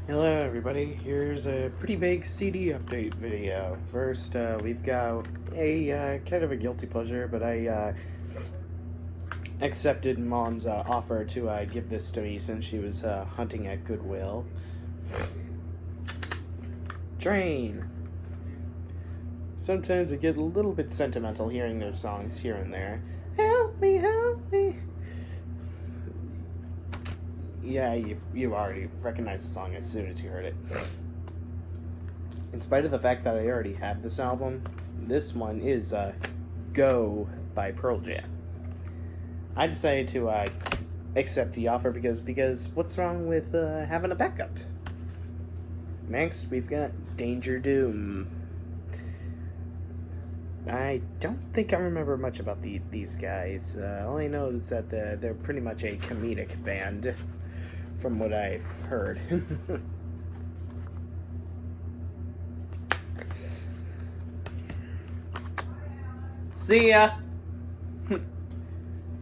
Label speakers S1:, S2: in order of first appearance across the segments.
S1: Hello everybody, here's a pretty big CD update video. First, we've got a kind of a guilty pleasure, but I accepted Mom's offer to give this to me since she was hunting at Goodwill. Train. Sometimes I get a little bit sentimental hearing their songs here and there. Help me, help me. Yeah, you already recognized the song as soon as you heard it. In spite of the fact that I already have this album, this one is Go by Pearl Jam. I decided to accept the offer because what's wrong with having a backup? Next, we've got Danger Doom. I don't think I remember much about these guys. All I know is that they're pretty much a comedic band, from what I've heard. See ya!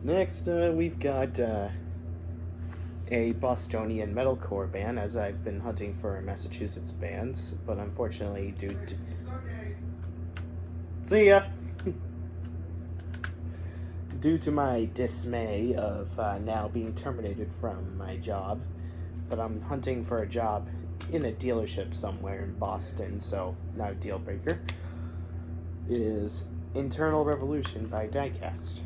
S1: Next, we've got a Bostonian metalcore band, as I've been hunting for Massachusetts bands, but unfortunately due to... See ya! Due to my dismay of now being terminated from my job, but I'm hunting for a job in a dealership somewhere in Boston, so not a deal breaker, is Internal Revolution by Diecast.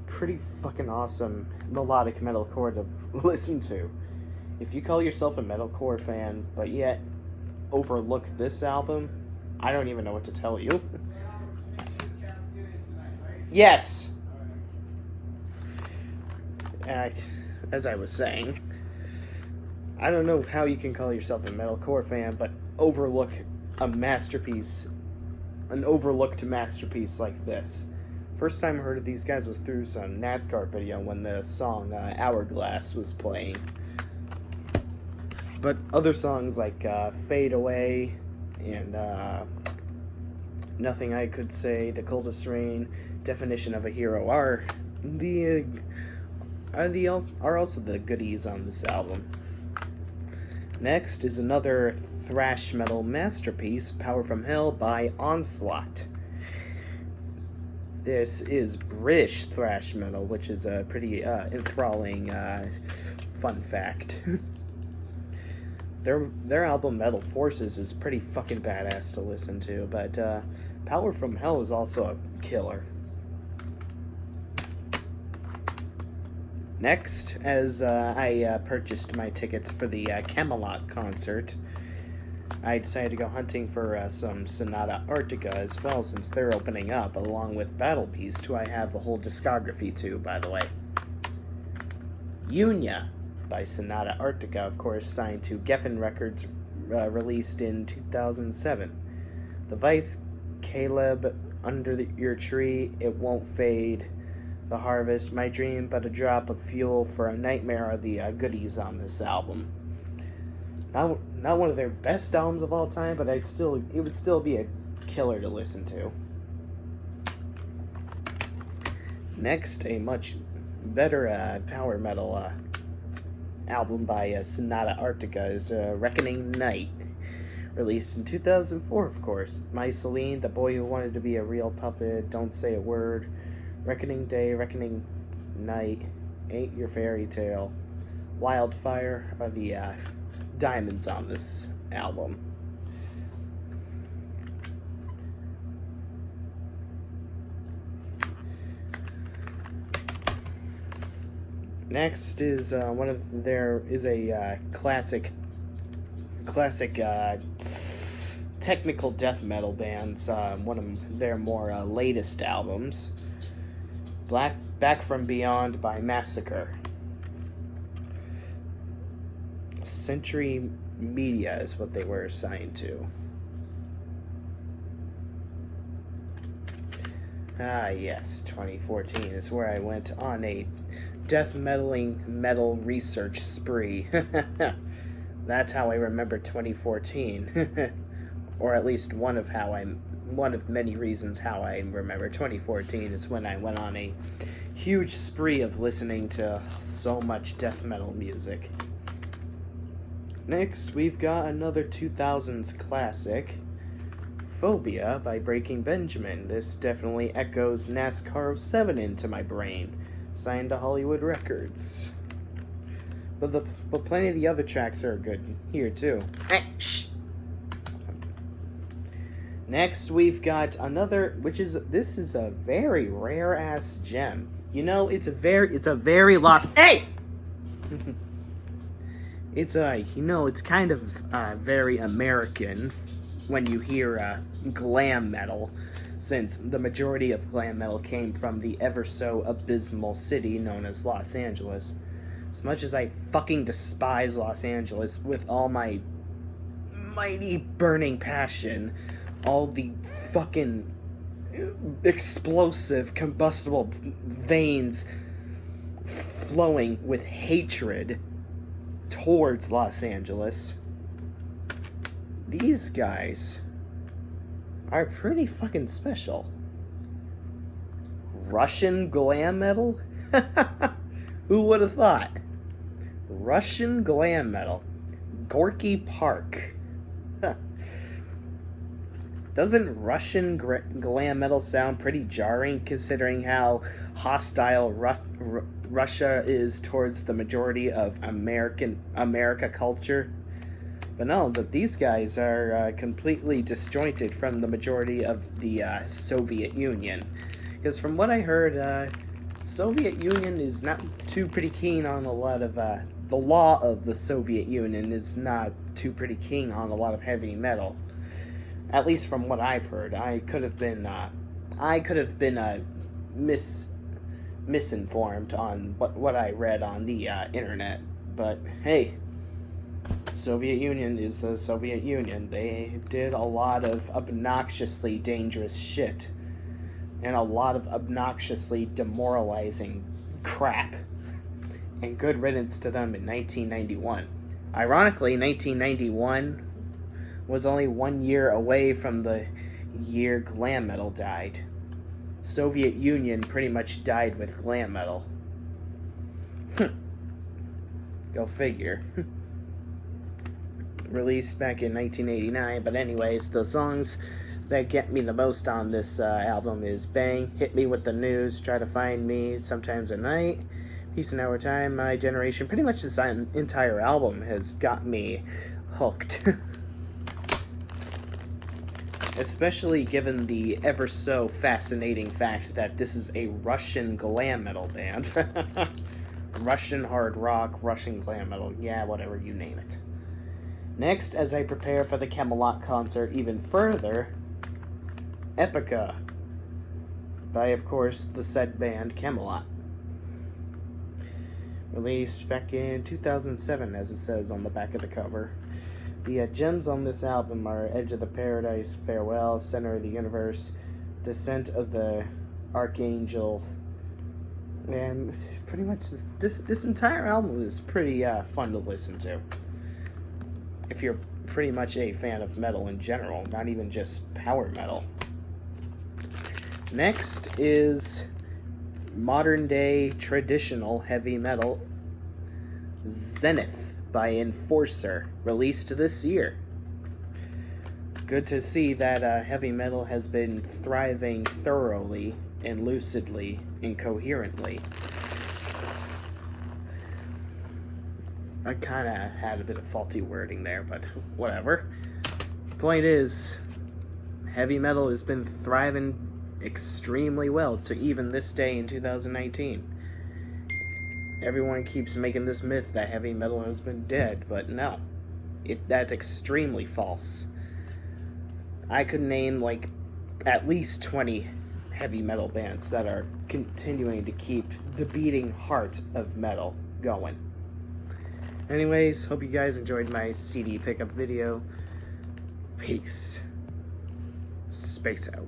S1: Pretty fucking awesome melodic metalcore to listen to. If you call yourself a metalcore fan, but yet overlook this album, I don't even know what to tell you. Yes! As I was saying, I don't know how you can call yourself a metalcore fan, but overlook a masterpiece, an overlooked masterpiece like this. First time I heard of these guys was through some NASCAR video when the song Hourglass was playing. But other songs like Fade Away and Nothing I Could Say, The Coldest Rain, Definition of a Hero are also the goodies on this album. Next is another thrash metal masterpiece, Power from Hell by Onslaught. This is British thrash metal, which is a pretty enthralling fun fact. Their album Metal Forces is pretty fucking badass to listen to, but Power from Hell is also a killer. Next, as I purchased my tickets for the Camelot concert, I decided to go hunting for some Sonata Arctica as well, since they're opening up, along with Battle Beast, who I have the whole discography to, by the way. Unia by Sonata Arctica, of course, signed to Geffen Records, released in 2007. The Vice, Caleb, Under Your Tree, It Won't Fade, The Harvest, My Dream, But a Drop of Fuel for a Nightmare are the goodies on this album. Not one of their best albums of all time, but it would still be a killer to listen to. Next, a much better power metal album by Sonata Arctica is Reckoning Night, released in 2004, of course. My Celine, The Boy Who Wanted to Be a Real Puppet, Don't Say a Word, Reckoning Day, Reckoning Night, Ain't Your Fairy Tale, Wildfire are the diamonds on this album. Next is a classic technical death metal band's one of their more latest albums, Back from Beyond by Massacre. Century Media is what they were assigned to. Ah, yes, 2014 is where I went on a death metal research spree. That's how I remember 2014. Or at least one of many reasons how I remember 2014 is when I went on a huge spree of listening to so much death metal music. Next, we've got another 2000s classic, Phobia by Breaking Benjamin. This definitely echoes NASCAR 07 into my brain. Signed to Hollywood Records. But plenty of the other tracks are good here too. Shh. Next, we've got another, this is a very rare ass gem. You know, it's a very lost. Hey. It's kind of very American when you hear glam metal, since the majority of glam metal came from the ever so abysmal city known as Los Angeles. As much as I fucking despise Los Angeles with all my mighty burning passion, all the fucking explosive combustible veins flowing with hatred towards Los Angeles, these guys are pretty fucking special. Russian glam metal? Who would have thought? Russian glam metal. Gorky Park. Doesn't Russian glam metal sound pretty jarring, considering how hostile Russia is towards the majority of America culture? But no, but these guys are completely disjointed from the majority of the Soviet Union. Because from what I heard, Soviet Union is not too pretty keen on a lot of the law of the Soviet Union is not too pretty keen on a lot of heavy metal. At least from what I've heard. I could have been misinformed on what I read on the internet. But hey, Soviet Union is the Soviet Union. They did a lot of obnoxiously dangerous shit. And a lot of obnoxiously demoralizing crap. And good riddance to them in 1991. Ironically, 1991 was only 1 year away from the year glam metal died. Soviet Union pretty much died with glam metal. Go figure. Released back in 1989, but anyways, the songs that get me the most on this album is Bang, Hit Me With The News, Try To Find Me, Sometimes at Night, Peace in Our Time, My Generation. Pretty much this entire album has got me hooked. Especially given the ever so fascinating fact that this is a Russian glam metal band. Russian hard rock, Russian glam metal, yeah, whatever, you name it. Next, as I prepare for the Camelot concert even further, Epica, by, of course, the said band Camelot. Released back in 2007, as it says on the back of the cover. The gems on this album are Edge of the Paradise, Farewell, Center of the Universe, Descent of the Archangel, and pretty much this entire album is pretty fun to listen to. If you're pretty much a fan of metal in general, not even just power metal. Next is modern day traditional heavy metal, Zenith by Enforcer, released this year. Good to see that heavy metal has been thriving thoroughly and lucidly and coherently. I kind of had a bit of faulty wording there, but whatever. Point is, heavy metal has been thriving extremely well to even this day in 2019. Everyone keeps making this myth that heavy metal has been dead, but no. That's extremely false. I could name, like, at least 20 heavy metal bands that are continuing to keep the beating heart of metal going. Anyways, hope you guys enjoyed my CD pickup video. Peace. Space out.